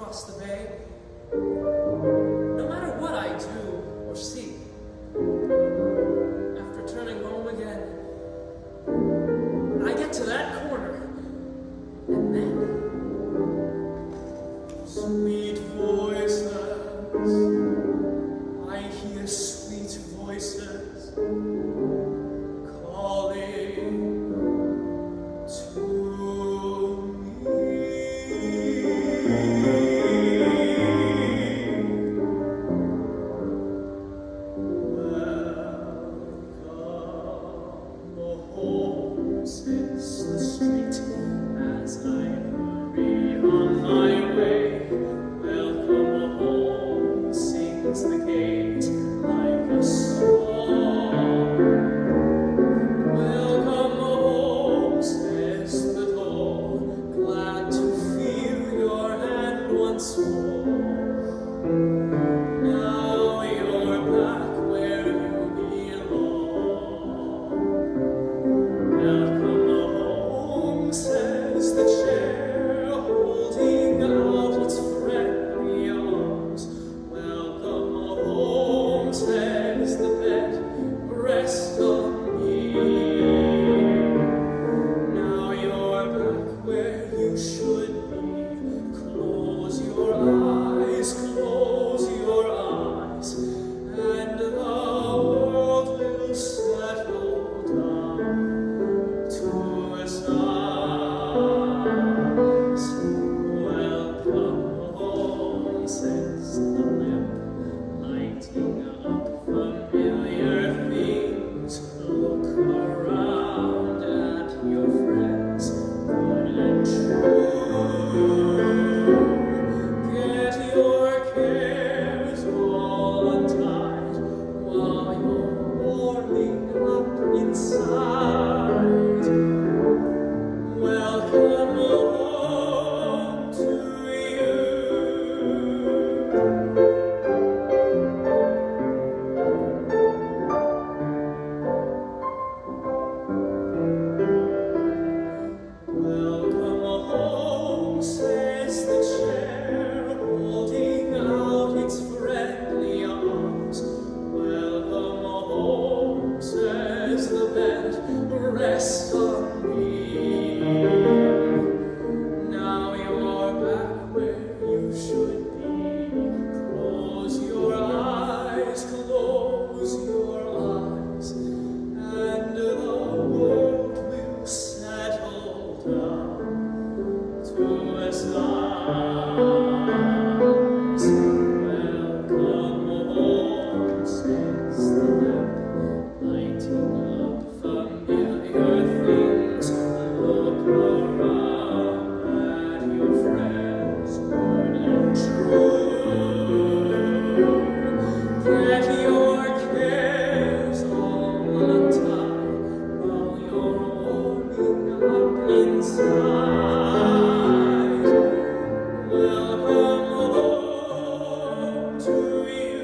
across the bay. No matter what I do or see, after turning home again, I get to that corner, and then sweet voices, I hear sweet voices calling to me. Welcome home, says the street as I hurry on my way. Welcome home, sings the gate like a song. Welcome home, says the door, glad to feel your hand once more. Now you're back where you belong. Welcome home, says the chair, holding out its friendly arms. Welcome home, says the bed, rest on me. Now you're back where you should be. Close your eyes, and the world will settle down to a silence. Welcome home, says the lamp, lighting up familiar things. Look around at your friends, good and true. Get your cares all untied while you're warming up inside. Welcome home to you. Welcome home, says the chair, holding out its friendly arms. Welcome home, says the bed, rest on me. Now you're back where you should be. Close your eyes, and the world will settle down to a silence. Welcome home, says the lamp, lighting up familiar things. Look around at your friends, good and true. Get your cares all untied while you're warming up inside. Welcome home to you.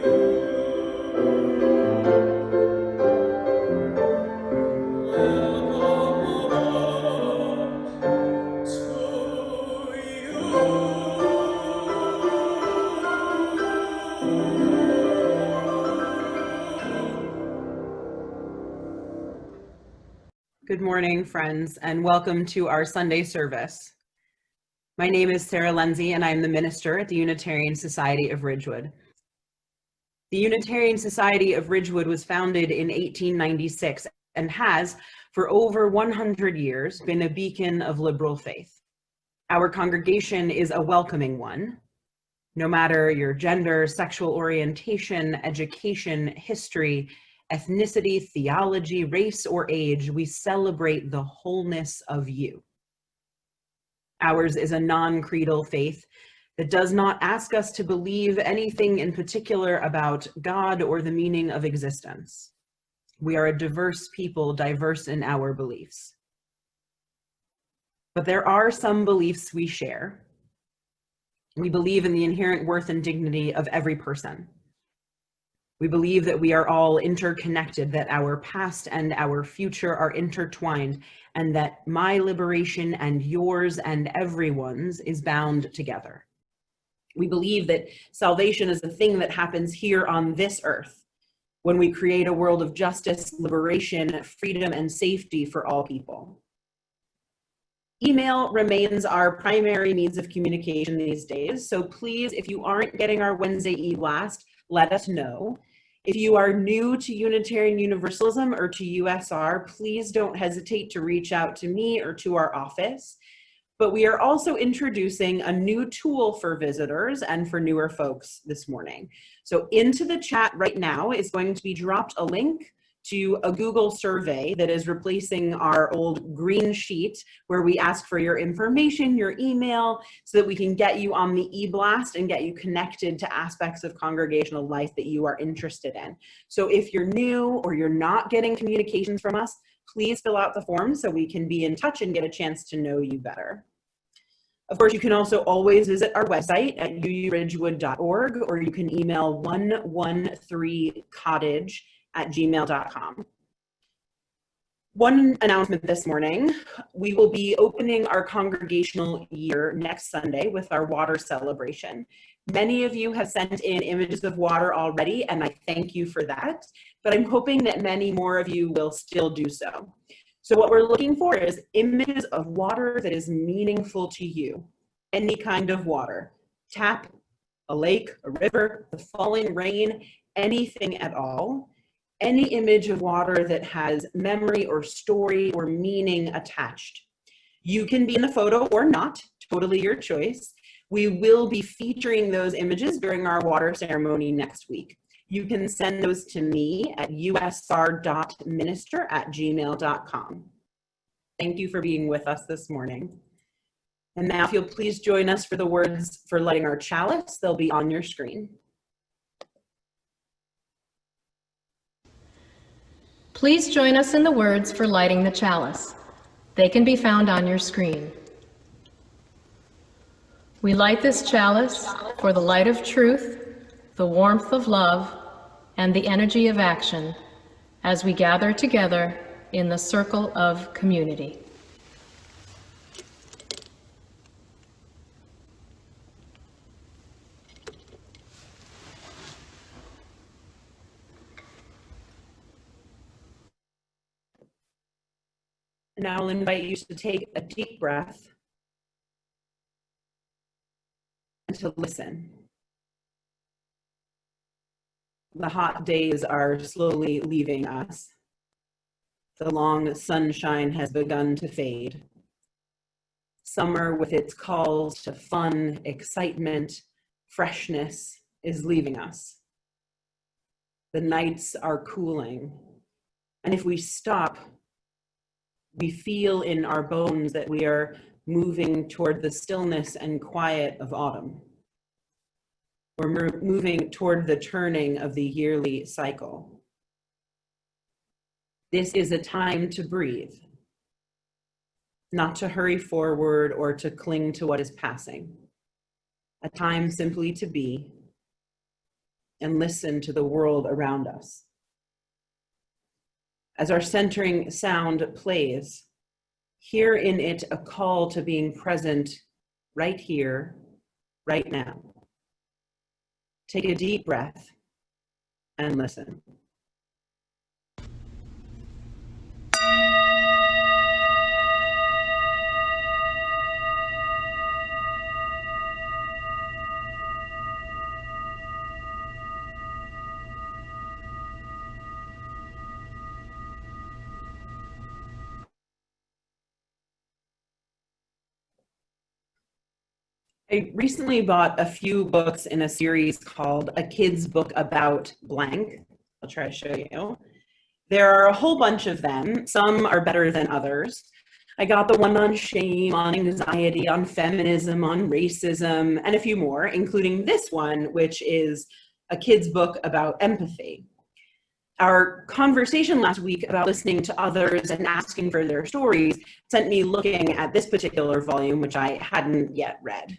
Welcome home to Good morning, friends, and welcome to our Sunday service. My name is Sarah Lenzi, and I'm the minister at the Unitarian Society of Ridgewood. The Unitarian Society of Ridgewood was founded in 1896 and has, for over 100 years, been a beacon of liberal faith. Our congregation is a welcoming one. No matter your gender, sexual orientation, education, history, ethnicity, theology, race, or age, we celebrate the wholeness of you. Ours is a non-creedal faith that does not ask us to believe anything in particular about God or the meaning of existence. We are a diverse people, diverse in our beliefs. But there are some beliefs we share. We believe in the inherent worth and dignity of every person. We believe that we are all interconnected, that our past and our future are intertwined, and that my liberation and yours and everyone's is bound together. We believe that salvation is a thing that happens here on this earth when we create a world of justice, liberation, freedom, and safety for all people. Email remains our primary means of communication these days, so please, if you aren't getting our Wednesday e-blast, let us know. If you are new to Unitarian Universalism or to USR, please don't hesitate to reach out to me or to our office. But we are also introducing a new tool for visitors and for newer folks this morning. So into the chat right now is going to be dropped a link to a Google survey that is replacing our old green sheet where we ask for your information, your email, so that we can get you on the e-blast and get you connected to aspects of congregational life that you are interested in. So if you're new or you're not getting communications from us, please fill out the form so we can be in touch and get a chance to know you better. Of course, you can also always visit our website at uuridgewood.org, or you can email 113cottage@gmail.com. One announcement this morning: we will be opening our congregational year next Sunday with our water celebration. Many of you have sent in images of water already, and I thank you for that, but I'm hoping that many more of you will still do so. So what we're looking for is images of water that is meaningful to you. Any kind of water: tap, a lake, a river, the falling rain, anything at all. Any image of water that has memory or story or meaning attached. You can be in the photo or not, totally your choice. We will be featuring those images during our water ceremony next week. You can send those to me at usr.minister@gmail.com. Thank you for being with us this morning. And now if you'll please join us for the words for lighting our chalice. They'll be on your screen. Please join us in the words for lighting the chalice. They can be found on your screen. We light this chalice for the light of truth, the warmth of love, and the energy of action as we gather together in the circle of community. Now I'll invite you to take a deep breath and to listen. The hot days are slowly leaving us. The long sunshine has begun to fade. Summer, with its calls to fun, excitement, freshness, is leaving us. The nights are cooling, and if we stop, we feel in our bones that we are moving toward the stillness and quiet of autumn. We're moving toward the turning of the yearly cycle. This is a time to breathe, not to hurry forward or to cling to what is passing. A time simply to be and listen to the world around us. As our centering sound plays, hear in it a call to being present right here, right now. Take a deep breath and listen. I recently bought a few books in a series called A Kid's Book About Blank. I'll try to show you. There are a whole bunch of them. Some are better than others. I got the one on shame, on anxiety, on feminism, on racism, and a few more, including this one, which is A Kid's Book About Empathy. Our conversation last week about listening to others and asking for their stories sent me looking at this particular volume, which I hadn't yet read.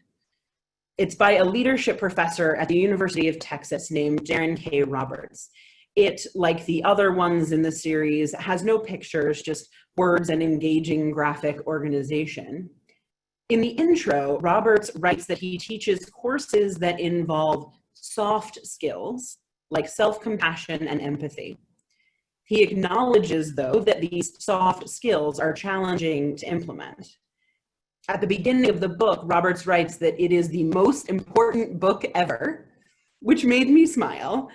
It's by a leadership professor at the University of Texas named Darren K. Roberts. It, like the other ones in the series, has no pictures, just words and engaging graphic organization. In the intro, Roberts writes that he teaches courses that involve soft skills like self-compassion and empathy. He acknowledges, though, that these soft skills are challenging to implement. At the beginning of the book, Roberts writes that it is the most important book ever, which made me smile,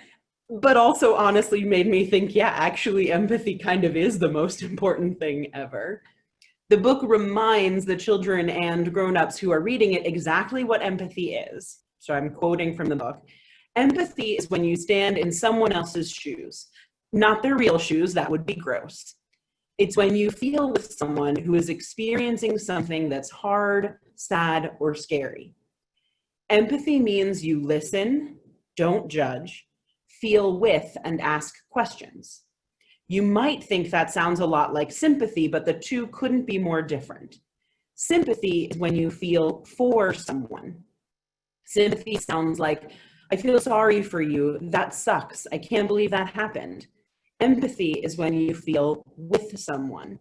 but also honestly made me think, yeah, actually empathy kind of is the most important thing ever. The book reminds the children and grown-ups who are reading it exactly what empathy is. So I'm quoting from the book. Empathy is when you stand in someone else's shoes, not their real shoes, that would be gross. It's when you feel with someone who is experiencing something that's hard, sad, or scary. Empathy means you listen, don't judge, feel with, and ask questions. You might think that sounds a lot like sympathy, but the two couldn't be more different. Sympathy is when you feel for someone. Sympathy sounds like, I feel sorry for you, that sucks, I can't believe that happened. Empathy is when you feel with someone.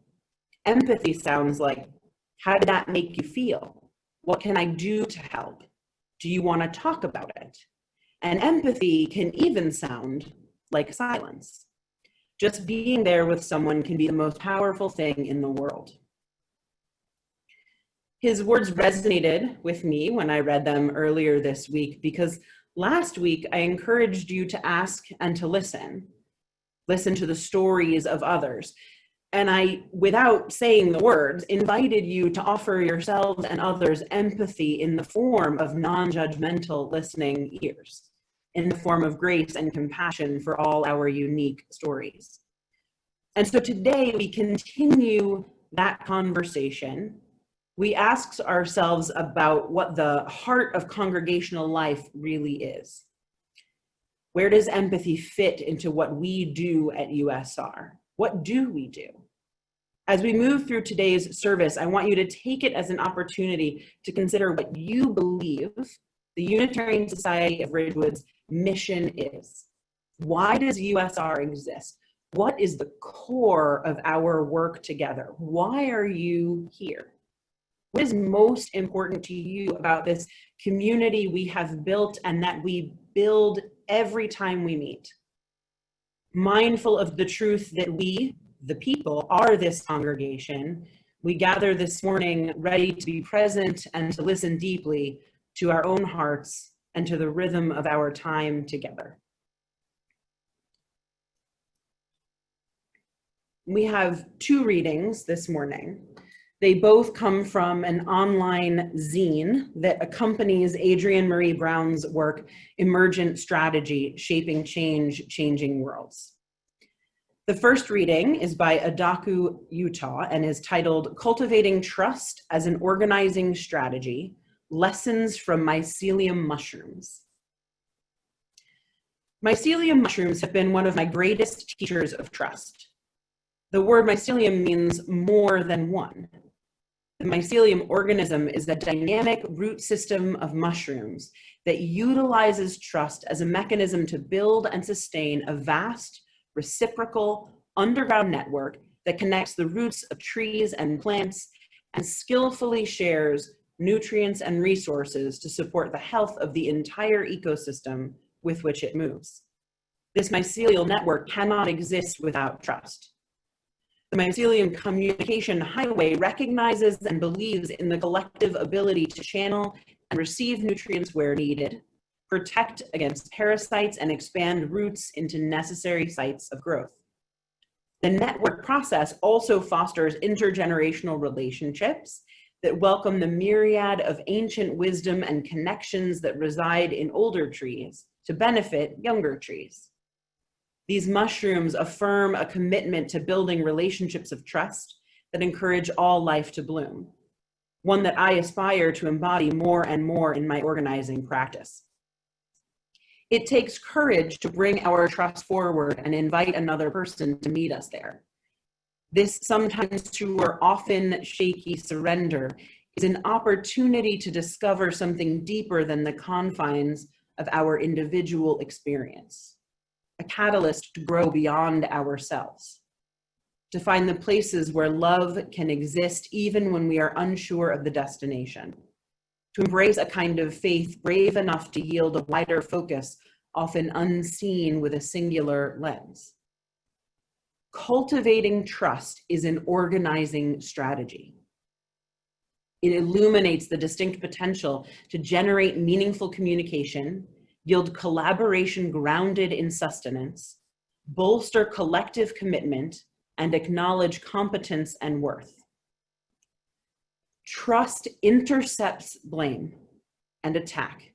Empathy sounds like, how did that make you feel? What can I do to help? Do you want to talk about it? And empathy can even sound like silence. Just being there with someone can be the most powerful thing in the world. His words resonated with me when I read them earlier this week, because last week I encouraged you to ask and to listen to the stories of others. And I, without saying the words, invited you to offer yourselves and others empathy in the form of non-judgmental listening ears, in the form of grace and compassion for all our unique stories. And so today we continue that conversation. We ask ourselves about what the heart of congregational life really is. Where does empathy fit into what we do at USR? What do we do? As we move through today's service, I want you to take it as an opportunity to consider what you believe the Unitarian Society of Ridgewood's mission is. Why does USR exist? What is the core of our work together? Why are you here? What is most important to you about this community we have built and that we build every time we meet? Mindful of the truth that we, the people, are this congregation, we gather this morning ready to be present and to listen deeply to our own hearts and to the rhythm of our time together. We have two readings this morning. They both come from an online zine that accompanies Adrienne Marie Brown's work, Emergent Strategy, Shaping Change, Changing Worlds. The first reading is by Adaku Utah and is titled Cultivating Trust as an Organizing Strategy, Lessons from Mycelium Mushrooms. Mycelium mushrooms have been one of my greatest teachers of trust. The word mycelium means more than one. The mycelium organism is a dynamic root system of mushrooms that utilizes trust as a mechanism to build and sustain a vast, reciprocal, underground network that connects the roots of trees and plants and skillfully shares nutrients and resources to support the health of the entire ecosystem with which it moves. This mycelial network cannot exist without trust. The mycelium communication highway recognizes and believes in the collective ability to channel and receive nutrients where needed, protect against parasites, and expand roots into necessary sites of growth. The network process also fosters intergenerational relationships that welcome the myriad of ancient wisdom and connections that reside in older trees to benefit younger trees. These mushrooms affirm a commitment to building relationships of trust that encourage all life to bloom, one that I aspire to embody more and more in my organizing practice. It takes courage to bring our trust forward and invite another person to meet us there. This sometimes true or often shaky surrender is an opportunity to discover something deeper than the confines of our individual experience, a catalyst to grow beyond ourselves. to find the places where love can exist even when we are unsure of the destination, to embrace a kind of faith brave enough to yield a wider focus, often unseen with a singular lens. Cultivating trust is an organizing strategy. It illuminates the distinct potential to generate meaningful communication, yield collaboration grounded in sustenance, bolster collective commitment, and acknowledge competence and worth. Trust intercepts blame and attack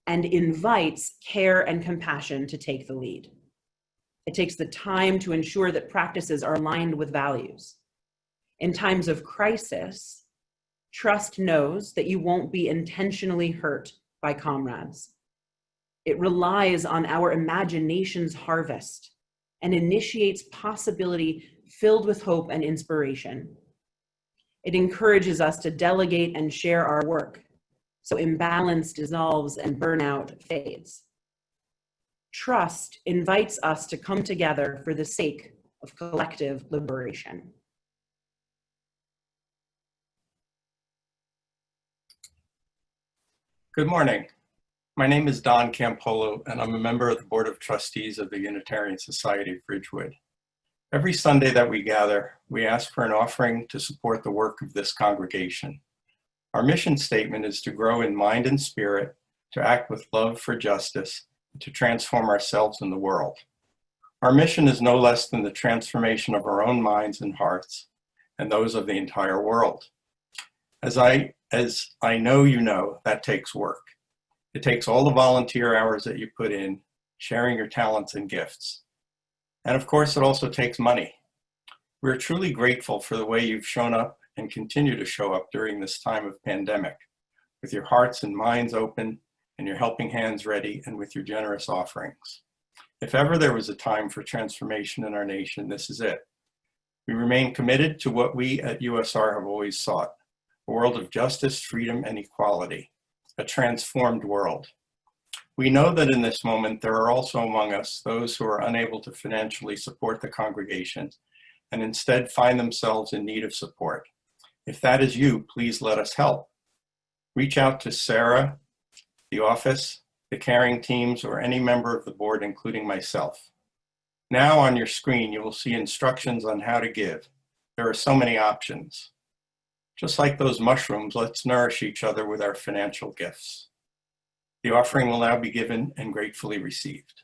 and invites care and compassion to take the lead. It takes the time to ensure that practices are aligned with values. In times of crisis, trust knows that you won't be intentionally hurt by comrades. It relies on our imagination's harvest and initiates possibility filled with hope and inspiration. It encourages us to delegate and share our work, so imbalance dissolves and burnout fades. Trust invites us to come together for the sake of collective liberation. Good morning. My name is Don Campolo, and I'm a member of the Board of Trustees of the Unitarian Society of Ridgewood. Every Sunday that we gather, we ask for an offering to support the work of this congregation. Our mission statement is to grow in mind and spirit, to act with love for justice, and to transform ourselves and the world. Our mission is no less than the transformation of our own minds and hearts, and those of the entire world. As I know you know, that takes work. It takes all the volunteer hours that you put in, sharing your talents and gifts. And of course, it also takes money. We're truly grateful for the way you've shown up and continue to show up during this time of pandemic, with your hearts and minds open and your helping hands ready, and with your generous offerings. If ever there was a time for transformation in our nation, this is it. We remain committed to what we at USR have always sought, a world of justice, freedom, and equality, a transformed world. We know that in this moment, there are also among us those who are unable to financially support the congregation and instead find themselves in need of support. If that is you, please let us help. Reach out to Sarah, the office, the caring teams, or any member of the board, including myself. Now on your screen, you will see instructions on how to give. There are so many options. Just like those mushrooms, let's nourish each other with our financial gifts. The offering will now be given and gratefully received.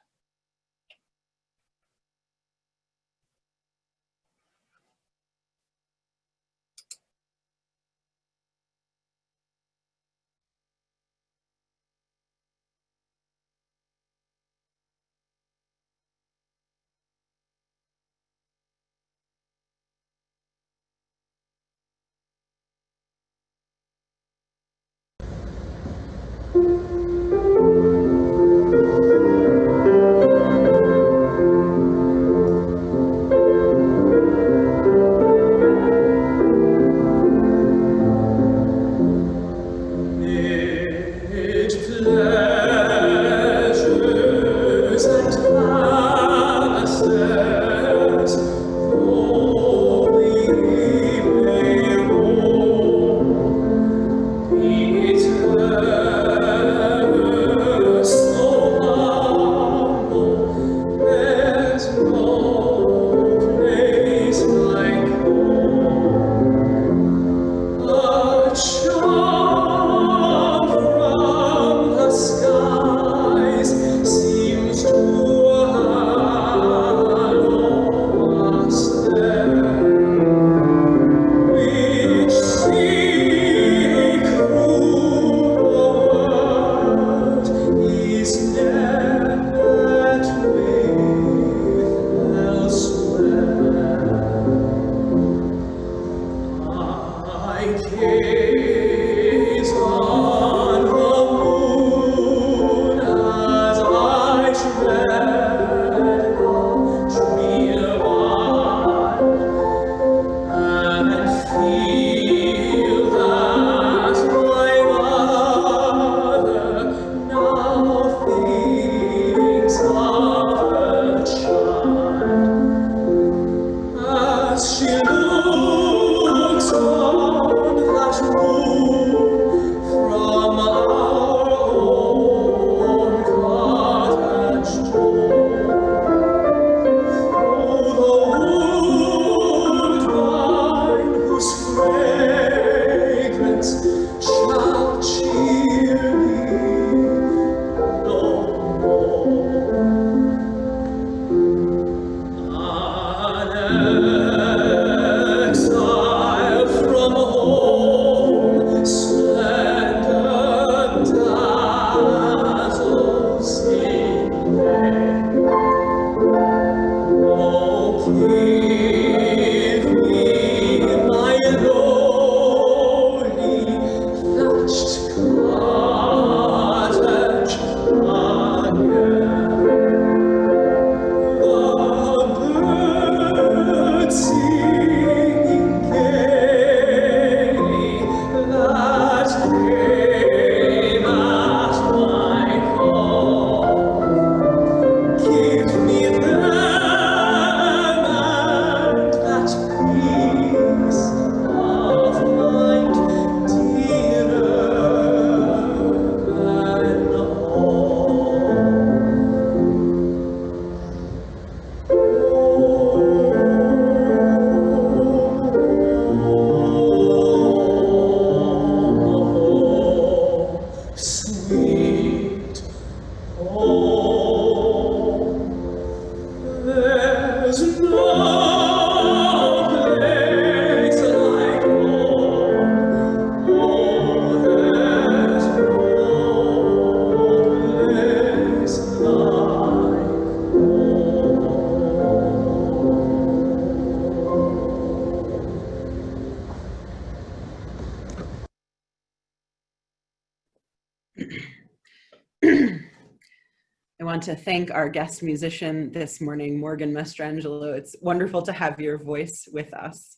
I want to thank our guest musician this morning, Morgan Mastrangelo. It's wonderful to have your voice with us.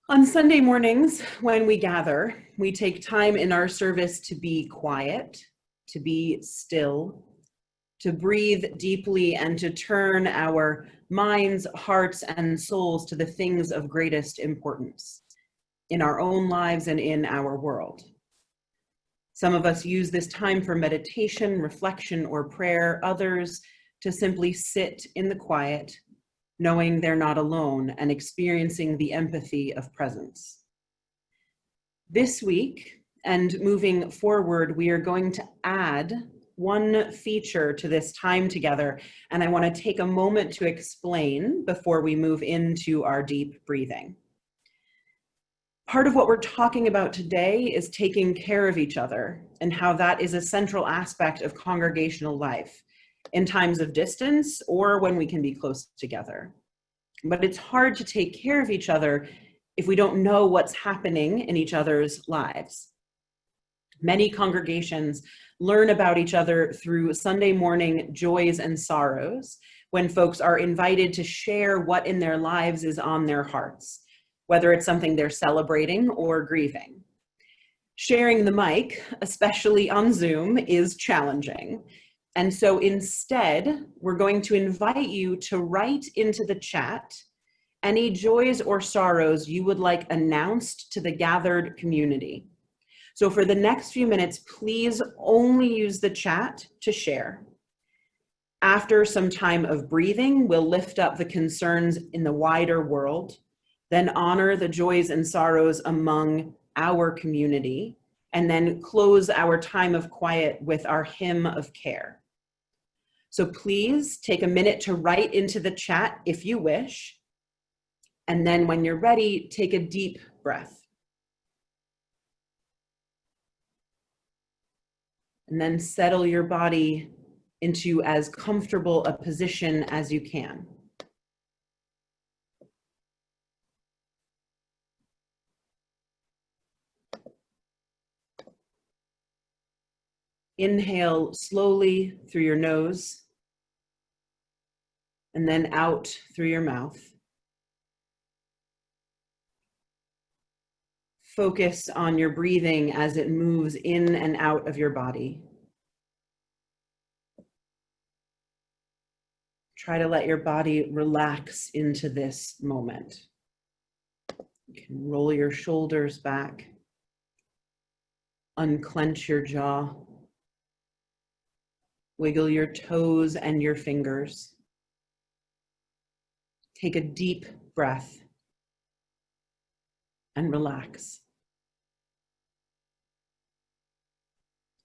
On Sunday mornings, when we gather, we take time in our service to be quiet, to be still, to breathe deeply, and to turn our minds, hearts, and souls to the things of greatest importance in our own lives and in our world. Some of us use this time for meditation, reflection, or prayer. Others to simply sit in the quiet, knowing they're not alone and experiencing the empathy of presence. This week, and moving forward, we are going to add one feature to this time together, and I want to take a moment to explain before we move into our deep breathing. Part of what we're talking about today is taking care of each other and how that is a central aspect of congregational life in times of distance or when we can be close together. But it's hard to take care of each other if we don't know what's happening in each other's lives. Many congregations learn about each other through Sunday morning joys and sorrows, when folks are invited to share what in their lives is on their hearts, whether it's something they're celebrating or grieving. Sharing the mic, especially on Zoom, is challenging. And so instead, we're going to invite you to write into the chat any joys or sorrows you would like announced to the gathered community. So for the next few minutes, please only use the chat to share. After some time of breathing, we'll lift up the concerns in the wider world, then honor the joys and sorrows among our community, and then close our time of quiet with our hymn of care. So please take a minute to write into the chat if you wish, and then when you're ready, take a deep breath. And then settle your body into as comfortable a position as you can. Inhale slowly through your nose and then out through your mouth. Focus on your breathing as it moves in and out of your body. Try to let your body relax into this moment. You can roll your shoulders back, unclench your jaw, wiggle your toes and your fingers. Take a deep breath and relax.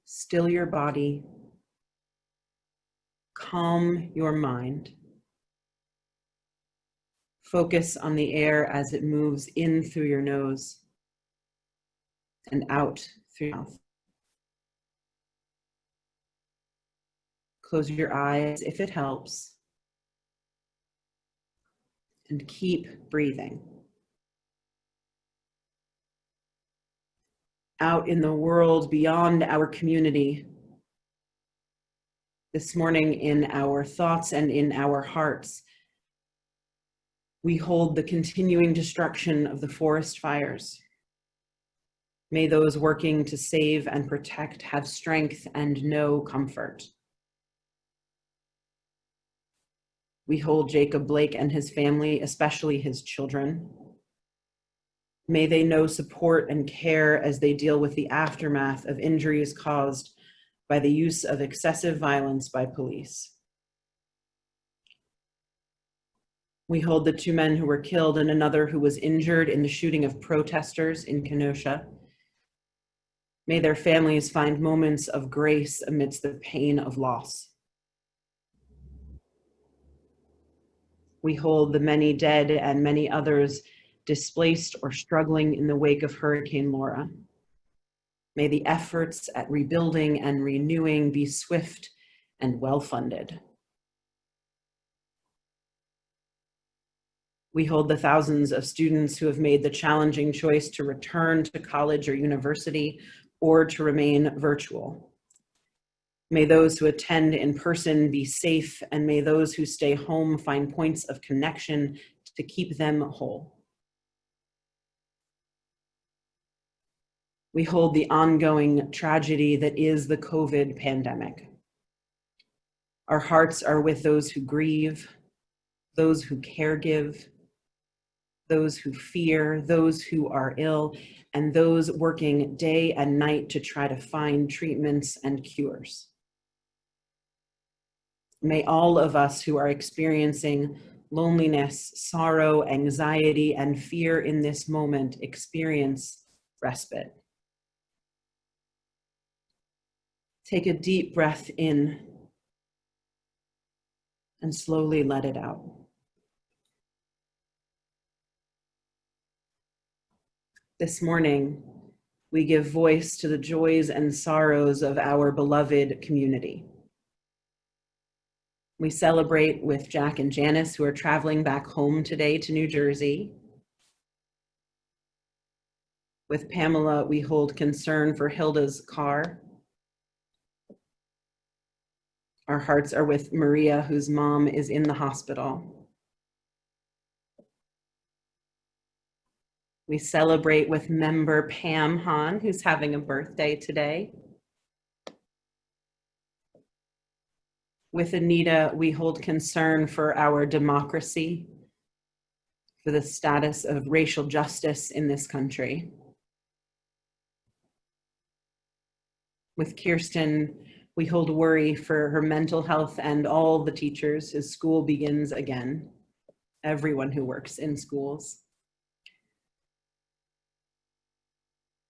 Still your body. Calm your mind. Focus on the air as it moves in through your nose and out through your mouth. Close your eyes if it helps, and keep breathing. Out in the world beyond our community, this morning in our thoughts and in our hearts, we hold the continuing destruction of the forest fires. May those working to save and protect have strength and know comfort. We hold Jacob Blake and his family, especially his children. May they know support and care as they deal with the aftermath of injuries caused by the use of excessive violence by police. We hold the 2 men who were killed and another who was injured in the shooting of protesters in Kenosha. May their families find moments of grace amidst the pain of loss. We hold the many dead and many others displaced or struggling in the wake of Hurricane Laura. May the efforts at rebuilding and renewing be swift and well-funded. We hold the thousands of students who have made the challenging choice to return to college or university or to remain virtual. May those who attend in person be safe, and may those who stay home find points of connection to keep them whole. We hold the ongoing tragedy that is the COVID pandemic. Our hearts are with those who grieve, those who caregive, those who fear, those who are ill, and those working day and night to try to find treatments and cures. May all of us who are experiencing loneliness, sorrow, anxiety, and fear in this moment experience respite. Take a deep breath in and slowly let it out. This morning, we give voice to the joys and sorrows of our beloved community. We celebrate with Jack and Janice, who are traveling back home today to New Jersey. With Pamela, we hold concern for Hilda's car. Our hearts are with Maria, whose mom is in the hospital. We celebrate with member Pam Hahn, who's having a birthday today. With Anita, we hold concern for our democracy, for the status of racial justice in this country. With Kirsten, we hold worry for her mental health and all the teachers as school begins again, everyone who works in schools.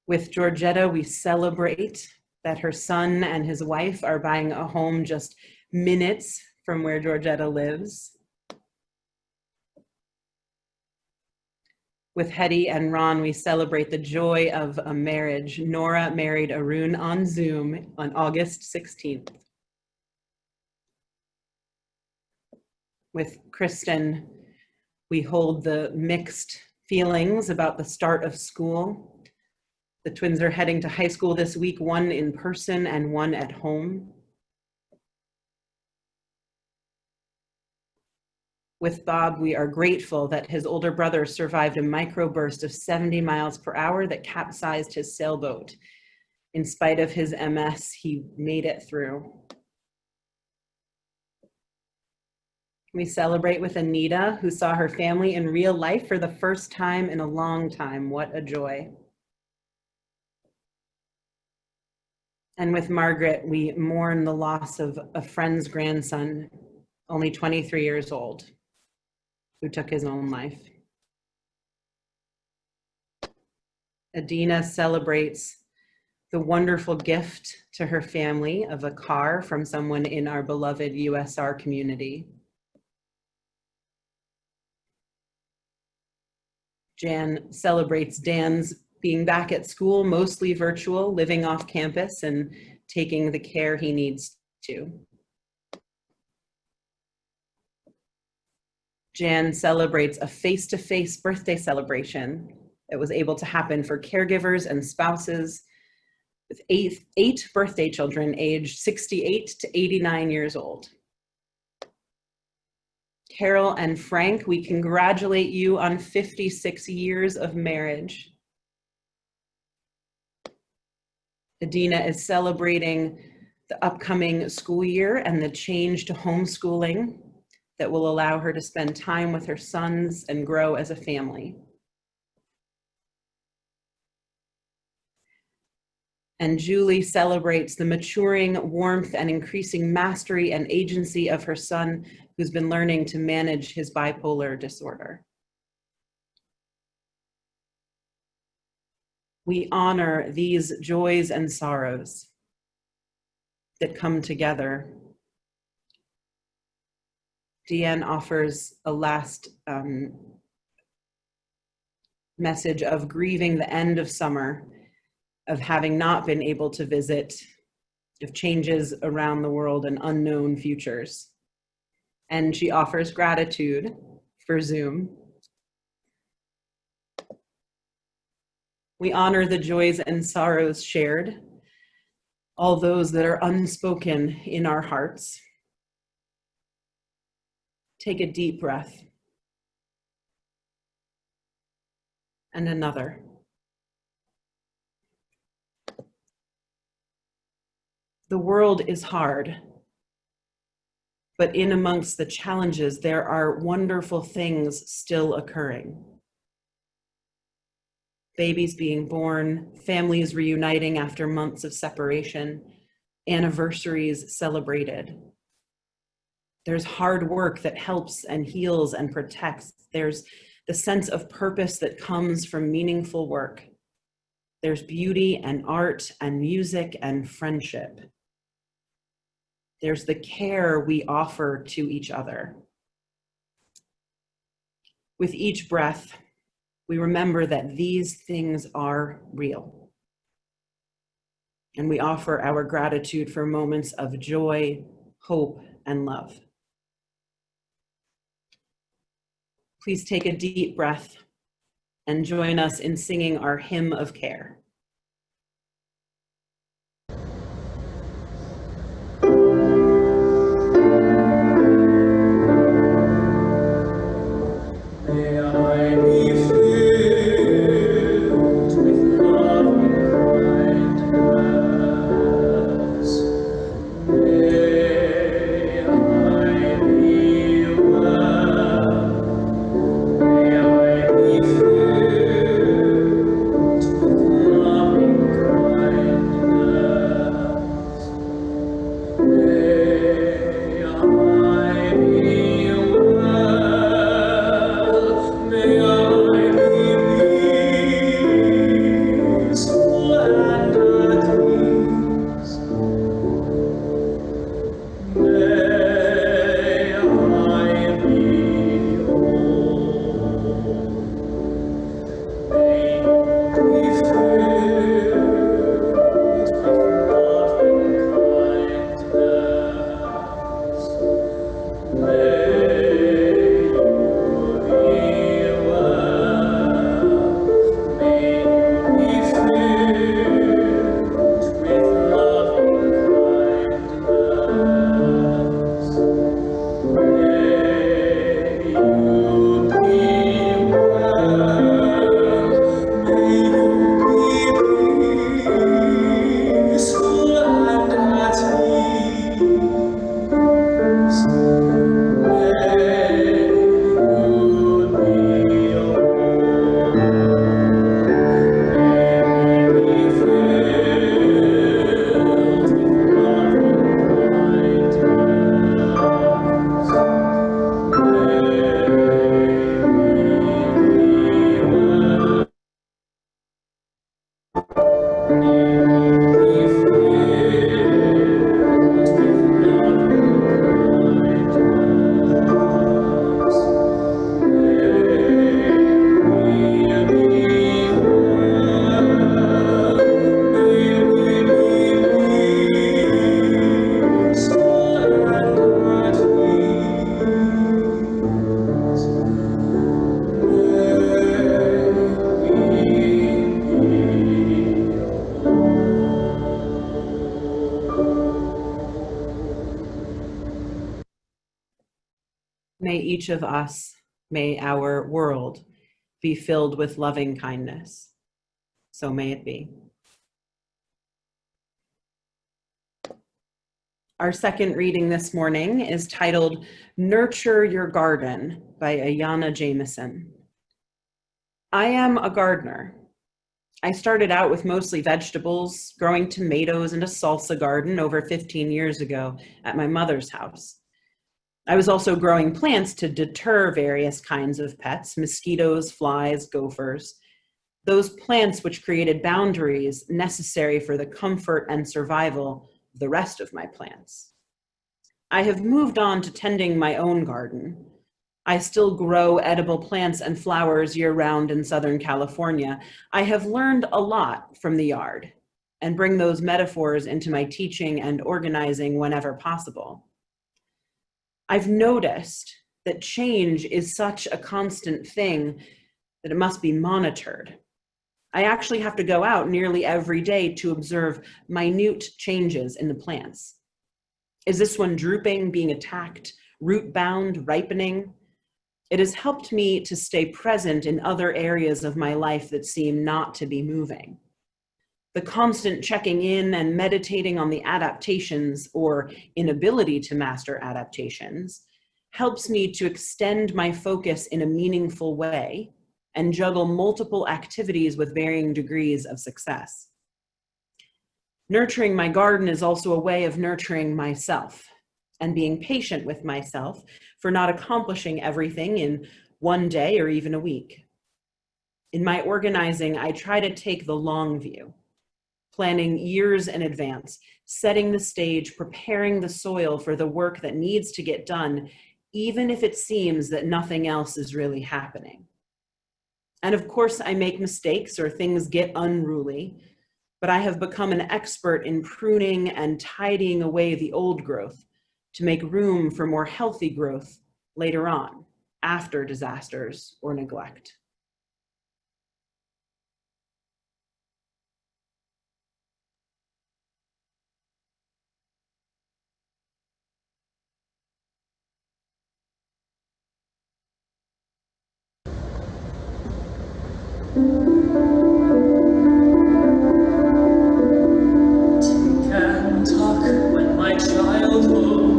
With Georgetta, we celebrate that her son and his wife are buying a home just minutes from where Georgetta lives. With Hetty and Ron, we celebrate the joy of a marriage. Nora married Arun on Zoom on August 16th. With Kristen, we hold the mixed feelings about the start of school. The twins are heading to high school this week, one in person and one at home. With Bob, we are grateful that his older brother survived a microburst of 70 miles per hour that capsized his sailboat. In spite of his MS, he made it through. We celebrate with Anita, who saw her family in real life for the first time in a long time. What a joy. And with Margaret, we mourn the loss of a friend's grandson, only 23 years old, who took his own life. Adina celebrates the wonderful gift to her family of a car from someone in our beloved USR community. Jan celebrates Dan's being back at school, mostly virtual, living off campus and taking the care he needs to. Jan celebrates a face-to-face birthday celebration that was able to happen for caregivers and spouses with eight birthday children aged 68 to 89 years old. Carol and Frank, we congratulate you on 56 years of marriage. Adina is celebrating the upcoming school year and the change to homeschooling that will allow her to spend time with her sons and grow as a family. And Julie celebrates the maturing warmth and increasing mastery and agency of her son, who's been learning to manage his bipolar disorder. We honor these joys and sorrows that come together. Deanne offers a last message of grieving the end of summer, of having not been able to visit, of changes around the world and unknown futures. And she offers gratitude for Zoom. We honor the joys and sorrows shared, all those that are unspoken in our hearts. Take a deep breath. And another. The world is hard, but in amongst the challenges, there are wonderful things still occurring. Babies being born, families reuniting after months of separation, anniversaries celebrated. There's hard work that helps and heals and protects. There's the sense of purpose that comes from meaningful work. There's beauty and art and music and friendship. There's the care we offer to each other. With each breath, we remember that these things are real. And we offer our gratitude for moments of joy, hope, and love. Please take a deep breath and join us in singing our hymn of care. May each of us, may our world be filled with loving kindness. So may it be. Our second reading this morning is titled Nurture Your Garden by Ayanna Jamison. I am a gardener. I started out with mostly vegetables, growing tomatoes and a salsa garden over 15 years ago at my mother's house. I was also growing plants to deter various kinds of pets, mosquitoes, flies, gophers, those plants which created boundaries necessary for the comfort and survival of the rest of my plants. I have moved on to tending my own garden. I still grow edible plants and flowers year-round in Southern California. I have learned a lot from the yard and bring those metaphors into my teaching and organizing whenever possible. I've noticed that change is such a constant thing that it must be monitored. I actually have to go out nearly every day to observe minute changes in the plants. Is this one drooping, being attacked, root bound, ripening? It has helped me to stay present in other areas of my life that seem not to be moving. The constant checking in and meditating on the adaptations or inability to master adaptations helps me to extend my focus in a meaningful way and juggle multiple activities with varying degrees of success. Nurturing my garden is also a way of nurturing myself and being patient with myself for not accomplishing everything in one day or even a week. In my organizing, I try to take the long view, planning years in advance, setting the stage, preparing the soil for the work that needs to get done, even if it seems that nothing else is really happening. And of course, I make mistakes or things get unruly, but I have become an expert in pruning and tidying away the old growth to make room for more healthy growth later on, after disasters or neglect. Can talk when my child woke.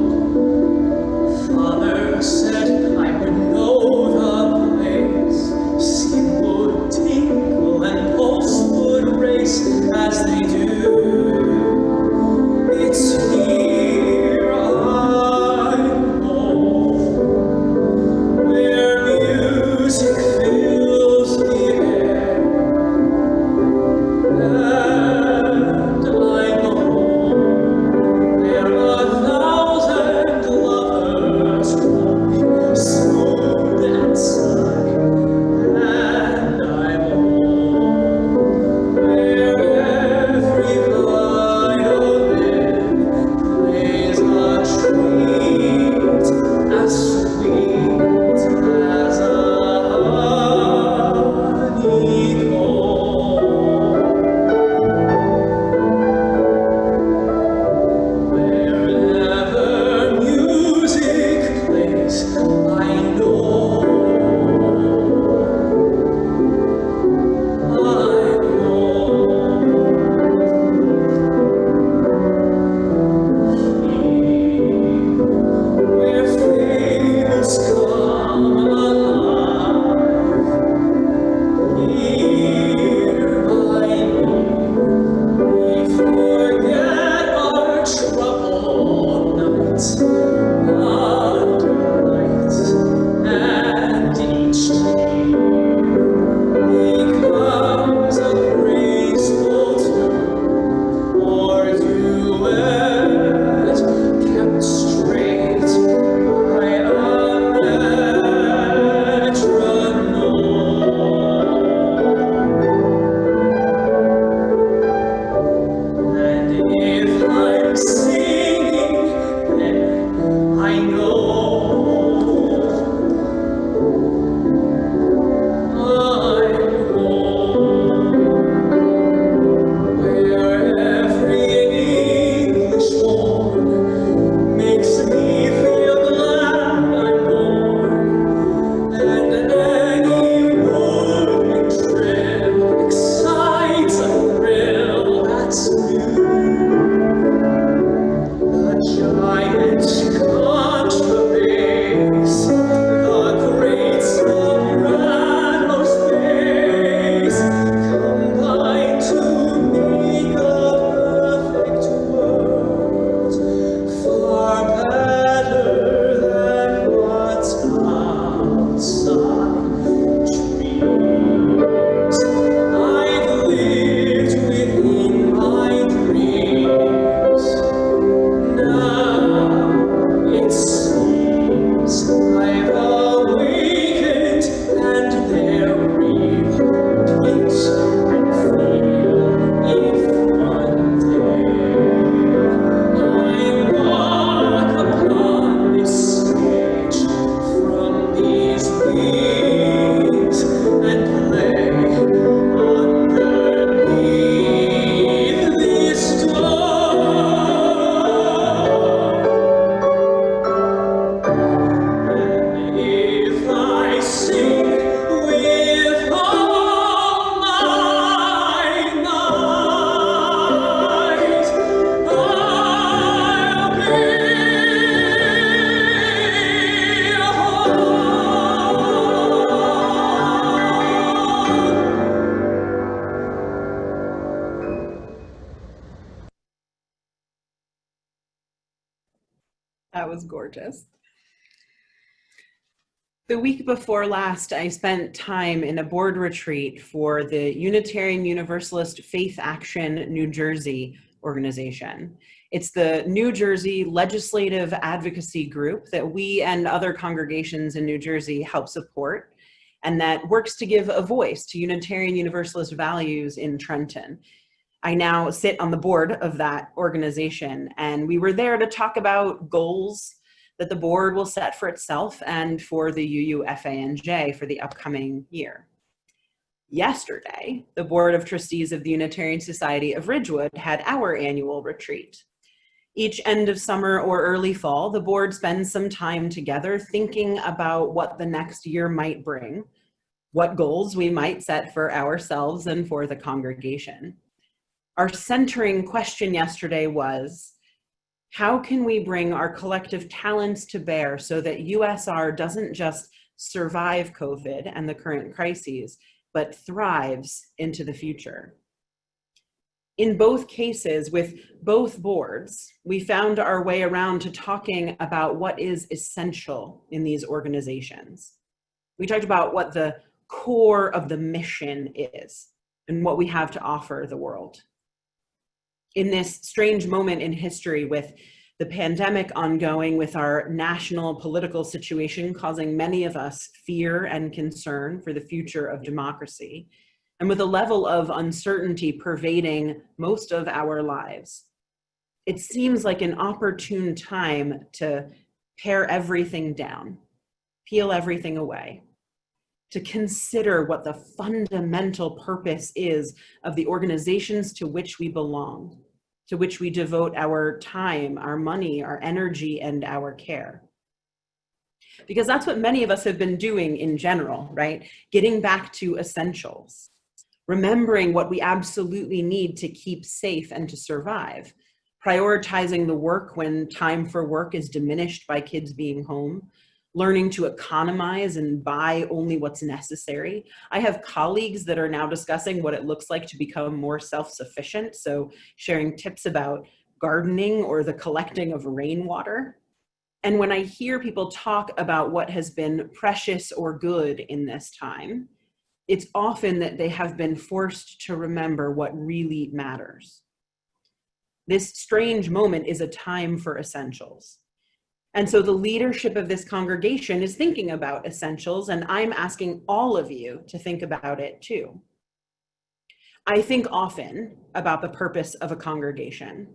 Father said I would know the place. Skin would tingle and pulse would race as they do. It's here I know, where music fills the air. And I know there are 1,000 lovers cry, soothe and sigh. And I know where every violin plays a treat as sweet as a honeycomb. Wherever music plays, I know, where fables come alive, here by me. We forget our troubled nights under lights, and each day becomes a graceful tune or duet kept straight by a metronome. And if I'm singing, then was gorgeous. The week before last, I spent time in a board retreat for the Unitarian Universalist Faith Action New Jersey organization. It's the New Jersey legislative advocacy group that we and other congregations in New Jersey help support, and that works to give a voice to Unitarian Universalist values in Trenton. I now sit on the board of that organization, and we were there to talk about goals that the board will set for itself and for the UUFANJ for the upcoming year. Yesterday, the Board of Trustees of the Unitarian Society of Ridgewood had our annual retreat. Each end of summer or early fall, the board spends some time together thinking about what the next year might bring, what goals we might set for ourselves and for the congregation. Our centering question yesterday was, how can we bring our collective talents to bear so that USR doesn't just survive COVID and the current crises, but thrives into the future? In both cases, with both boards, we found our way around to talking about what is essential in these organizations. We talked about what the core of the mission is and what we have to offer the world. In this strange moment in history, with the pandemic ongoing, with our national political situation causing many of us fear and concern for the future of democracy, and with a level of uncertainty pervading most of our lives, it seems like an opportune time to pare everything down, peel everything away, to consider what the fundamental purpose is of the organizations to which we belong, to which we devote our time, our money, our energy, and our care. Because that's what many of us have been doing in general, right? Getting back to essentials, remembering what we absolutely need to keep safe and to survive, prioritizing the work when time for work is diminished by kids being home, learning to economize and buy only what's necessary. I have colleagues that are now discussing what it looks like to become more self-sufficient, so sharing tips about gardening or the collecting of rainwater. And when I hear people talk about what has been precious or good in this time, it's often that they have been forced to remember what really matters. This strange moment is a time for essentials. And so the leadership of this congregation is thinking about essentials, and I'm asking all of you to think about it too. I think often about the purpose of a congregation.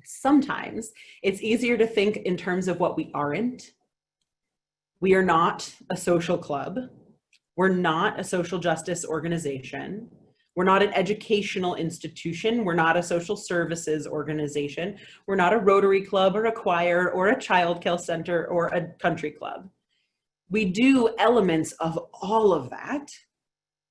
Sometimes it's easier to think in terms of what we aren't. We are not a social club. We're not a social justice organization. We're not an educational institution. We're not a social services organization. We're not a Rotary Club or a choir or a child care center or a country club. We do elements of all of that.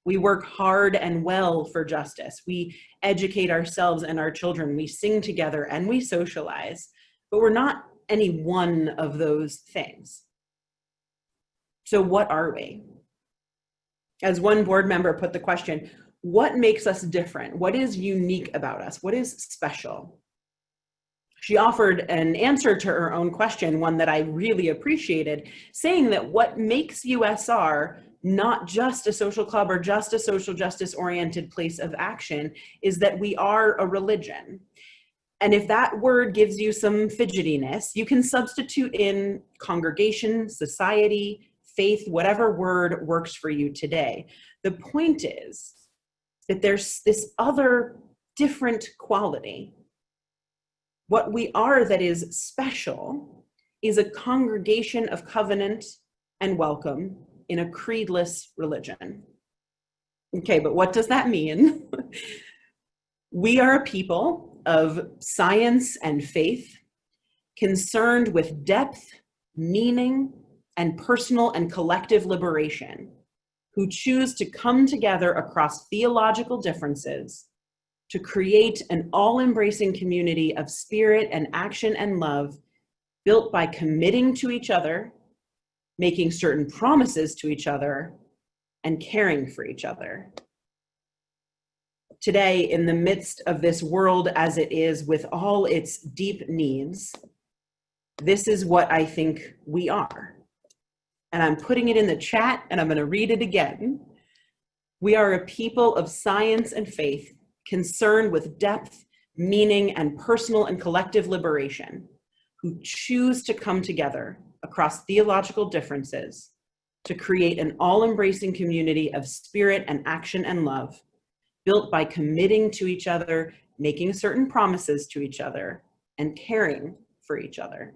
We work hard and well for justice. We educate ourselves and our children. We sing together and we socialize, but we're not any one of those things. So what are we? As one board member put the question, what makes us different? What is unique about us? What is special? She offered an answer to her own question, one that I really appreciated, saying that what makes USR not just a social club or just a social justice oriented place of action is that we are a religion. And if that word gives you some fidgetiness, you can substitute in congregation, society, faith, whatever word works for you today. The point is that there's this other different quality. What we are that is special is a congregation of covenant and welcome in a creedless religion. Okay, but what does that mean? We are a people of science and faith, concerned with depth, meaning, and personal and collective liberation, who choose to come together across theological differences to create an all-embracing community of spirit and action and love built by committing to each other, making certain promises to each other, and caring for each other. Today, in the midst of this world as it is with all its deep needs, This is what I think we are. And I'm putting it in the chat, and I'm going to read it again. We are a people of science and faith, concerned with depth, meaning, and personal and collective liberation, who choose to come together across theological differences to create an all-embracing community of spirit and action and love, built by committing to each other, making certain promises to each other, and caring for each other.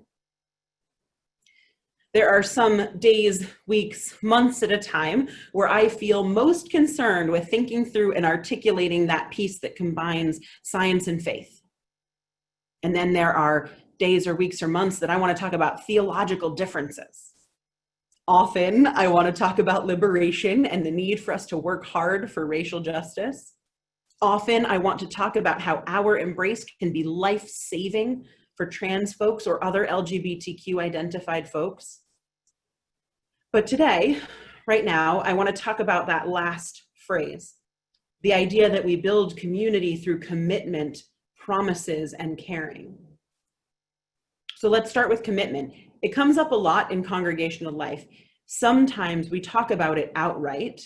There are some days, weeks, months at a time where I feel most concerned with thinking through and articulating that piece that combines science and faith. And then there are days or weeks or months that I want to talk about theological differences. Often I want to talk about liberation and the need for us to work hard for racial justice. Often I want to talk about how our embrace can be life-saving for trans folks or other LGBTQ identified folks. But today, right now, I want to talk about that last phrase, the idea that we build community through commitment, promises, and caring. So let's start with commitment. It comes up a lot in congregational life. Sometimes we talk about it outright.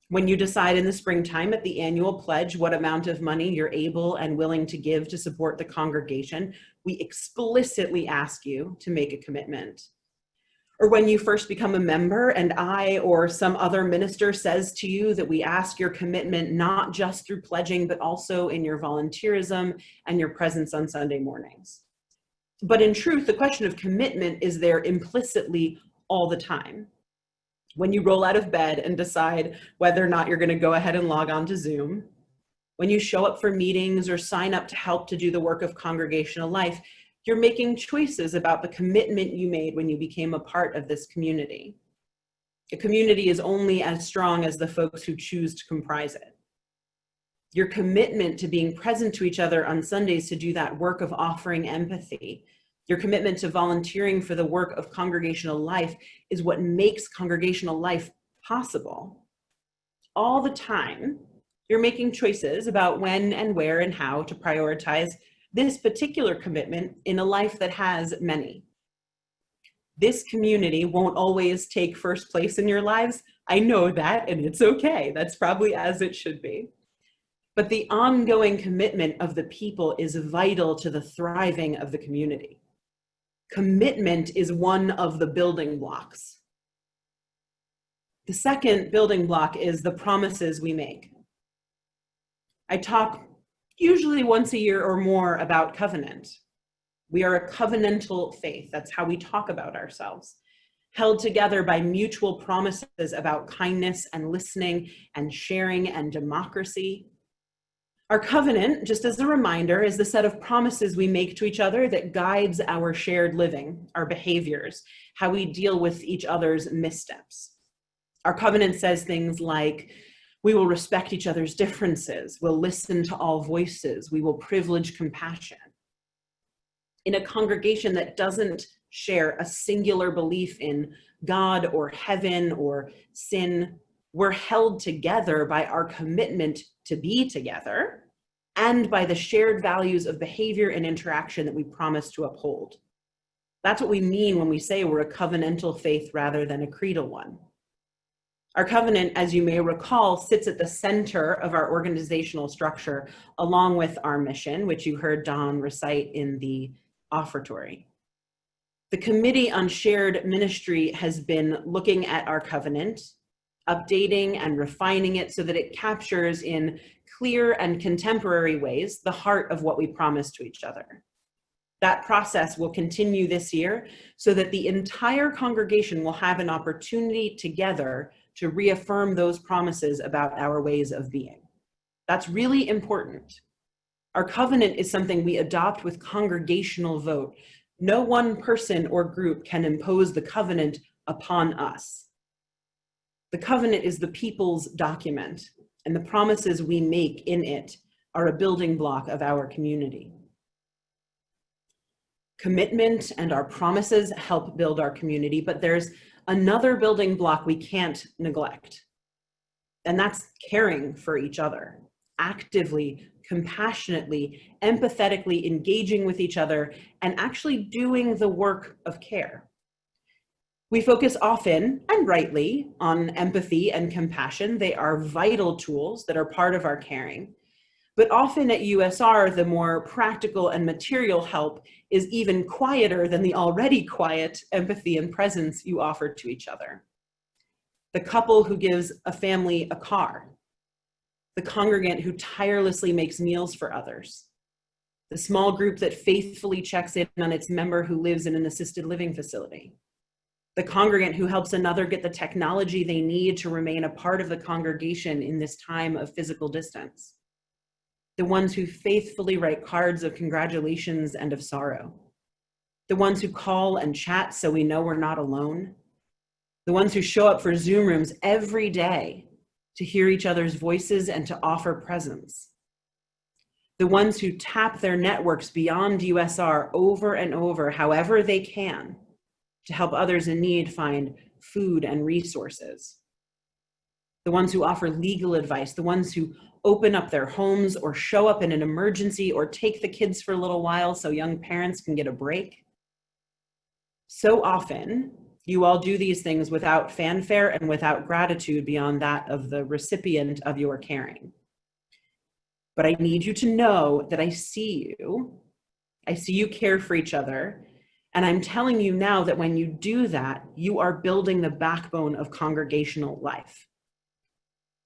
When you decide in the springtime at the annual pledge what amount of money you're able and willing to give to support the congregation, we explicitly ask you to make a commitment. Or when you first become a member and I or some other minister says to you that we ask your commitment not just through pledging, but also in your volunteerism and your presence on Sunday mornings. But in truth, the question of commitment is there implicitly all the time. When you roll out of bed and decide whether or not you're going to go ahead and log on to Zoom, when you show up for meetings or sign up to help to do the work of congregational life, you're making choices about the commitment you made when you became a part of this community. A community is only as strong as the folks who choose to comprise it. Your commitment to being present to each other on Sundays to do that work of offering empathy, your commitment to volunteering for the work of congregational life is what makes congregational life possible. All the time, you're making choices about when and where and how to prioritize this particular commitment in a life that has many. This community won't always take first place in your lives. I know that, and it's okay. That's probably as it should be. But the ongoing commitment of the people is vital to the thriving of the community. Commitment is one of the building blocks. The second building block is the promises we make. I talk usually once a year or more about covenant. We are a covenantal faith. That's how we talk about ourselves, held together by mutual promises about kindness and listening and sharing and democracy. Our covenant, just as a reminder, is the set of promises we make to each other that guides our shared living, our behaviors, how we deal with each other's missteps. Our covenant says things like, we will respect each other's differences, we'll listen to all voices, we will privilege compassion. In a congregation that doesn't share a singular belief in God or heaven or sin, we're held together by our commitment to be together and by the shared values of behavior and interaction that we promise to uphold. That's what we mean when we say we're a covenantal faith rather than a creedal one. Our covenant, as you may recall, sits at the center of our organizational structure, along with our mission, which you heard Don recite in the offertory. The Committee on Shared Ministry has been looking at our covenant, updating and refining it so that it captures in clear and contemporary ways the heart of what we promise to each other. That process will continue this year so that the entire congregation will have an opportunity together to reaffirm those promises about our ways of being. That's really important. Our covenant is something we adopt with congregational vote. No one person or group can impose the covenant upon us. The covenant is the people's document, and the promises we make in it are a building block of our community. Commitment and our promises help build our community, but there's another building block we can't neglect, and that's caring for each other, actively compassionately, empathetically engaging with each other, and actually doing the work of care. We focus often, and rightly, on empathy and compassion. They are vital tools that are part of our caring. But often at USR, the more practical and material help is even quieter than the already quiet empathy and presence you offer to each other. The couple who gives a family a car, the congregant who tirelessly makes meals for others, the small group that faithfully checks in on its member who lives in an assisted living facility, the congregant who helps another get the technology they need to remain a part of the congregation in this time of physical distance, the ones who faithfully write cards of congratulations and of sorrow, the ones who call and chat so we know we're not alone, the ones who show up for Zoom rooms every day to hear each other's voices and to offer presence, the ones who tap their networks beyond USR over and over, however they can, to help others in need find food and resources, the ones who offer legal advice, the ones who open up their homes or show up in an emergency or take the kids for a little while so young parents can get a break. So often, you all do these things without fanfare and without gratitude beyond that of the recipient of your caring. But I need you to know that I see you care for each other, and I'm telling you now that when you do that, you are building the backbone of congregational life.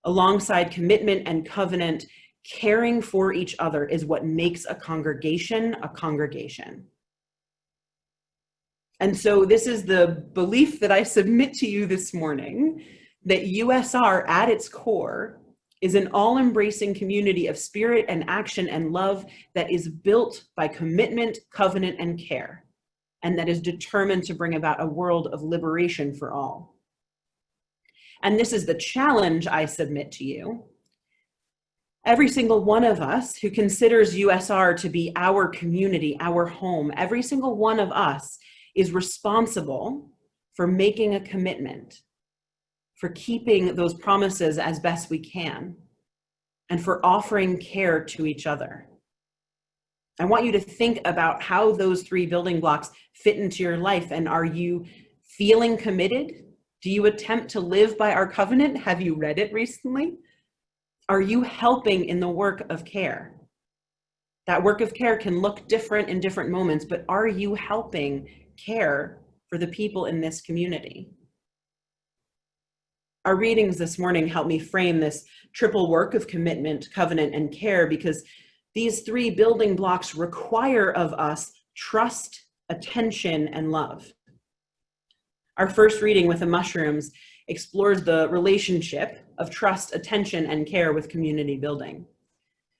Alongside commitment and covenant, caring for each other is what makes a congregation a congregation. And so this is the belief that I submit to you this morning, that USR at its core is an all-embracing community of spirit and action and love that is built by commitment, covenant, and care, and that is determined to bring about a world of liberation for all. And this is the challenge I submit to you. Every single one of us who considers USR to be our community, our home, every single one of us is responsible for making a commitment, for keeping those promises as best we can, and for offering care to each other. I want you to think about how those three building blocks fit into your life. And are you feeling committed? Do you attempt to live by our covenant? Have you read it recently? Are you helping in the work of care? That work of care can look different in different moments, but are you helping care for the people in this community? Our readings this morning help me frame this triple work of commitment, covenant, and care, because these three building blocks require of us trust, attention, and love. Our first reading with the mushrooms explores the relationship of trust, attention, and care with community building.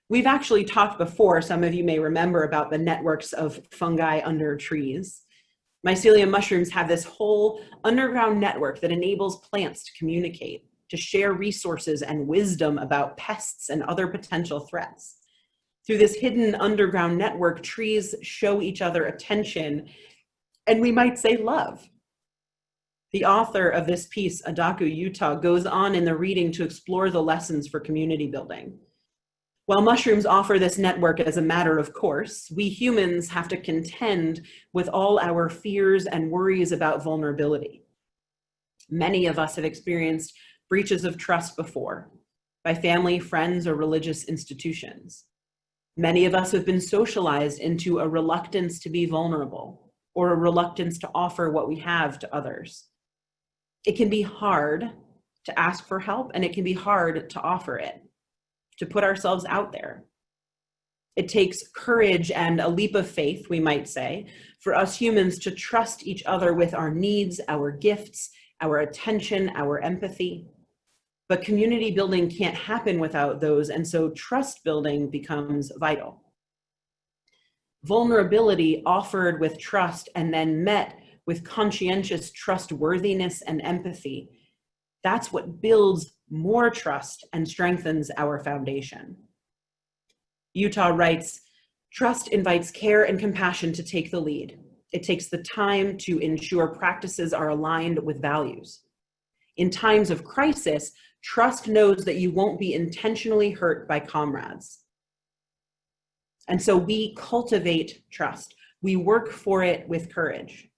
We've actually talked before, some of you may remember, about the networks of fungi under trees. Mycelium mushrooms have this whole underground network that enables plants to communicate, to share resources and wisdom about pests and other potential threats. Through this hidden underground network, trees show each other attention, and we might say love. The author of this piece, Adaku Utah, goes on in the reading to explore the lessons for community building. While mushrooms offer this network as a matter of course, we humans have to contend with all our fears and worries about vulnerability. Many of us have experienced breaches of trust before, by family, friends, or religious institutions. Many of us have been socialized into a reluctance to be vulnerable, or a reluctance to offer what we have to others. It can be hard to ask for help, and it can be hard to offer it, to put ourselves out there. It takes courage and a leap of faith, we might say, for us humans to trust each other with our needs, our gifts, our attention, our empathy. But community building can't happen without those, and so trust building becomes vital. Vulnerability offered with trust and then met with conscientious trustworthiness and empathy, that's what builds more trust and strengthens our foundation. Utah writes, trust invites care and compassion to take the lead. It takes the time to ensure practices are aligned with values. In times of crisis, trust knows that you won't be intentionally hurt by comrades. And so we cultivate trust. We work for it with courage.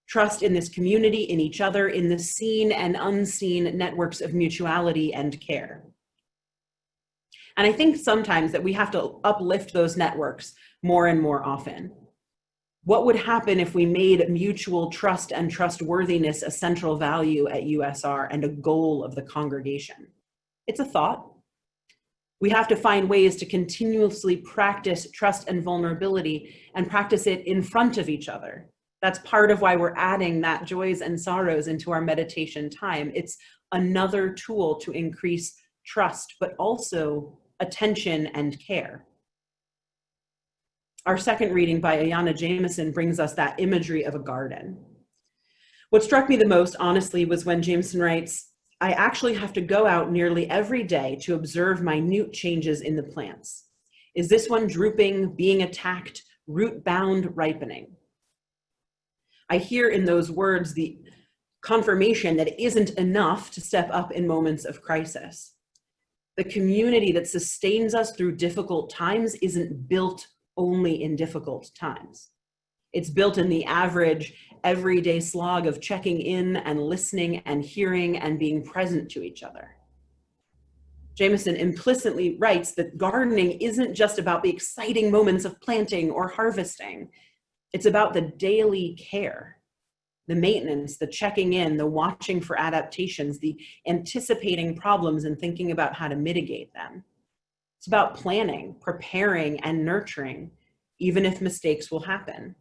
Trust in this community, in each other, in the seen and unseen networks of mutuality and care. And I think sometimes that we have to uplift those networks more and more often. What would happen if we made mutual trust and trustworthiness a central value at USR and a goal of the congregation? It's a thought. We have to find ways to continuously practice trust and vulnerability and practice it in front of each other. That's part of why we're adding that joys and sorrows into our meditation time. It's another tool to increase trust, but also attention and care. Our second reading by Ayanna Jamison brings us that imagery of a garden. What struck me the most, honestly, was when Jamison writes, I actually have to go out nearly every day to observe minute changes in the plants. Is this one drooping, being attacked, root-bound, ripening? I hear in those words the confirmation that it isn't enough to step up in moments of crisis. The community that sustains us through difficult times isn't built only in difficult times. It's built in the average, everyday slog of checking in and listening and hearing and being present to each other. Jamison implicitly writes that gardening isn't just about the exciting moments of planting or harvesting. It's about the daily care, the maintenance, the checking in, the watching for adaptations, the anticipating problems and thinking about how to mitigate them. It's about planning, preparing, and nurturing, even if mistakes will happen.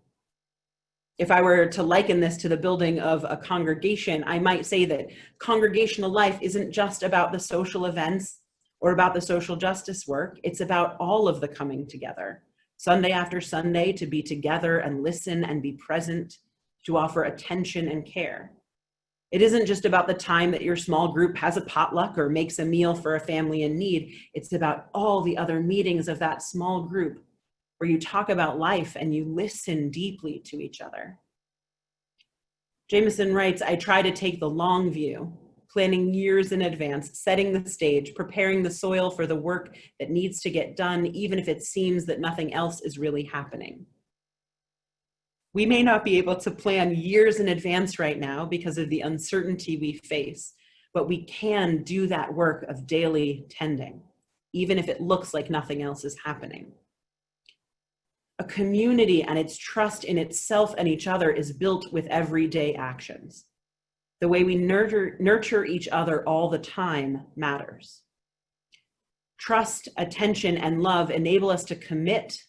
If I were to liken this to the building of a congregation, I might say that congregational life isn't just about the social events or about the social justice work. It's about all of the coming together, Sunday after Sunday, to be together and listen and be present, to offer attention and care. It isn't just about the time that your small group has a potluck or makes a meal for a family in need. It's about all the other meetings of that small group where you talk about life and you listen deeply to each other. Jamison writes, I try to take the long view, planning years in advance, setting the stage, preparing the soil for the work that needs to get done, even if it seems that nothing else is really happening. We may not be able to plan years in advance right now because of the uncertainty we face, but we can do that work of daily tending, even if it looks like nothing else is happening. A community and its trust in itself and each other is built with everyday actions. The way we nurture each other all the time matters. Trust, attention, and love enable us to commit,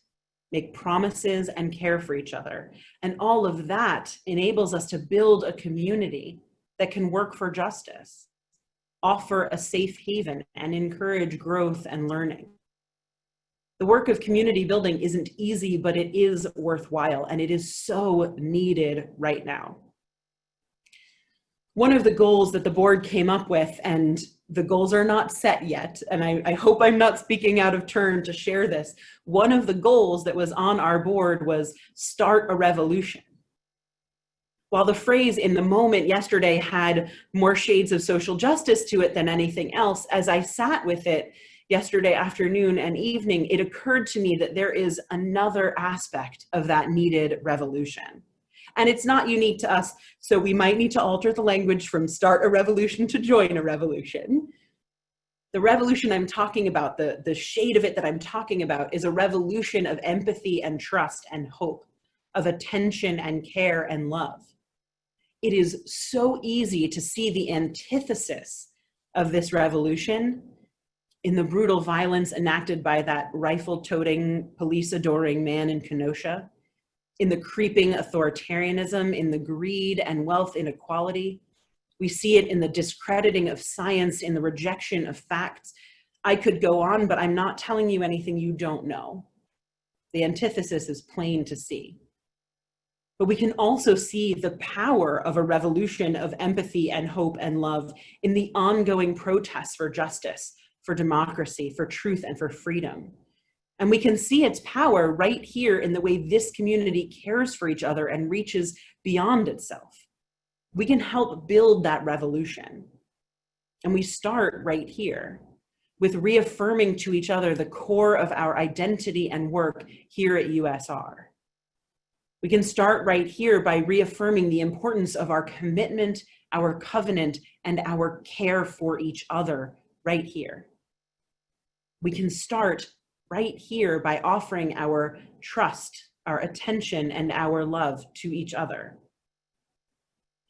make promises, and care for each other. And all of that enables us to build a community that can work for justice, offer a safe haven, and encourage growth and learning. The work of community building isn't easy, but it is worthwhile, and it is so needed right now. One of the goals that the board came up with, and the goals are not set yet, and I hope I'm not speaking out of turn to share this. One of the goals that was on our board was start a revolution. While the phrase in the moment yesterday had more shades of social justice to it than anything else, as I sat with it yesterday afternoon and evening, it occurred to me that there is another aspect of that needed revolution. And it's not unique to us, so we might need to alter the language from start a revolution to join a revolution. The revolution I'm talking about, the shade of it that I'm talking about, is a revolution of empathy and trust and hope, of attention and care and love. It is so easy to see the antithesis of this revolution in the brutal violence enacted by that rifle-toting, police-adoring man in Kenosha, in the creeping authoritarianism, in the greed and wealth inequality. We see it in the discrediting of science, in the rejection of facts. I could go on, but I'm not telling you anything you don't know. The antithesis is plain to see. But we can also see the power of a revolution of empathy and hope and love in the ongoing protests for justice, for democracy, for truth, and for freedom. And we can see its power right here in the way this community cares for each other and reaches beyond itself. We can help build that revolution. And we start right here with reaffirming to each other the core of our identity and work here at USR. We can start right here by reaffirming the importance of our commitment, our covenant, and our care for each other right here. We can start right here by offering our trust, our attention, and our love to each other.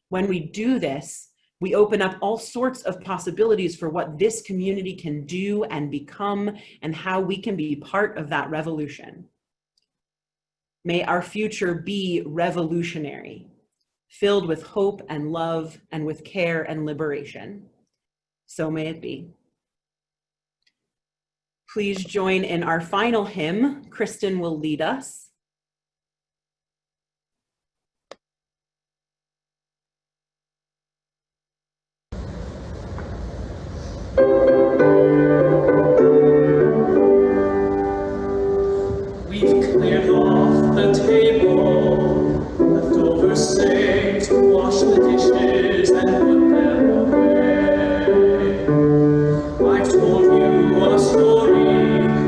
When we do this, we open up all sorts of possibilities for what this community can do and become, and how we can be part of that revolution. May our future be revolutionary, filled with hope and love, and with care and liberation. So may it be. Please join in our final hymn. Kristen will lead us. We've cleared off the table, leftover steak to wash the dishes and put them away. I've told you a story,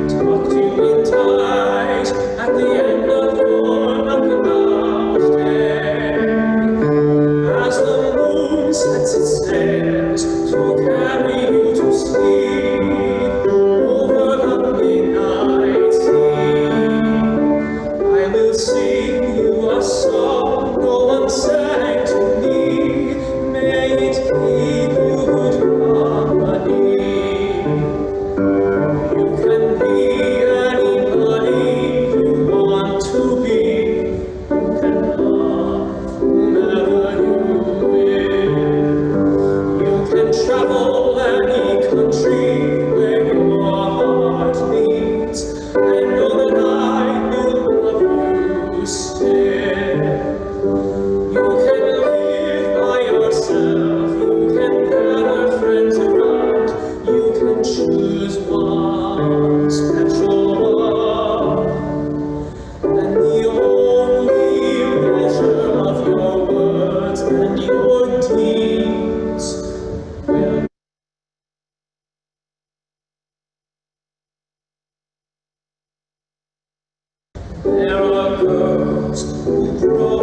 tucked you in tight at the end of your knockabout day. As the moon sets its sails to carry you to sleep over the midnight sea, I will sing you a song no one sang to me. May it keep you good company. You can be anybody you want to be. You can love whomever you will. You can travel any country where your heart leads, and know that I will love you still. You can live by yourself, you can gather friends around, you can choose one special one, and the only measure of your words and your deeds will There are girls who grow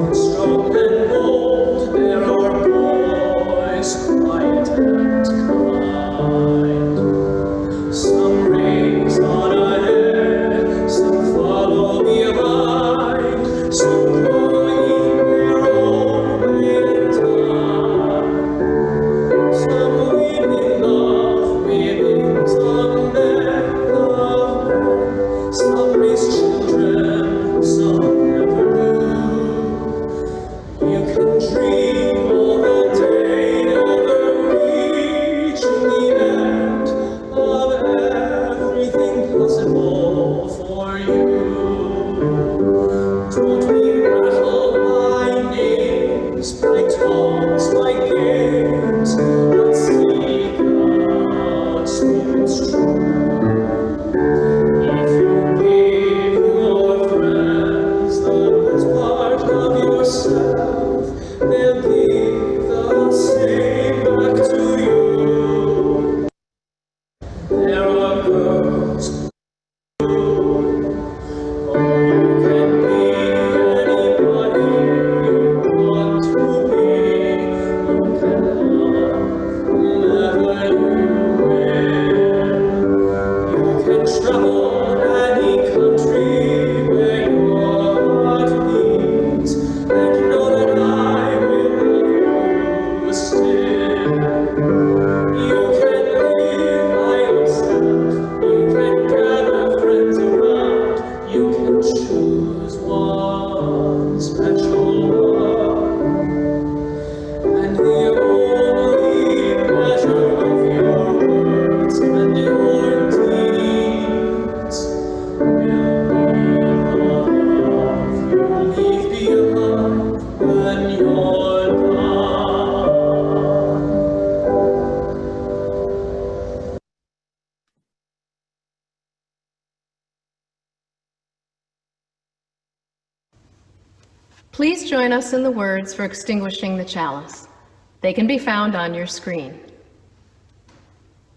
up strong and bold. There are boys quiet and kind. Some raise on ahead, some follow behind, some going their own way in time. Some women love women, some men love men. Some raise children, some never do. You can dream all the day, never reaching the end of everything possible for you. Don't be rattled by names, by tones, by games, but seek out Spirit's truth. If you give your friends the best part of yourself, they'll give the same back to you. There are girls who, oh, you can be anybody you want to be. You can love whomever you will. You can travel any country where your heart leads, and know that I will love you still. You can live by yourself, you can gather friends around, you can choose one special one, and the only measure of your words and your deeds will be the love you leave behind when you're gone. Please join us in the words for Extinguishing the Chalice. They can be found on your screen.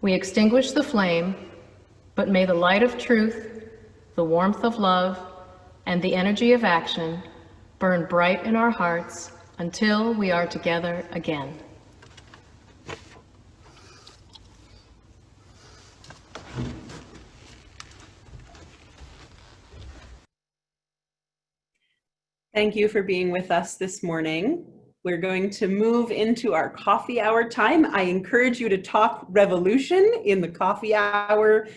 We extinguish the flame, but may the light of truth, the warmth of love, and the energy of action burn bright in our hearts until we are together again. Thank you for being with us this morning. We're going to move into our coffee hour time. I encourage you to talk revolution in the coffee hour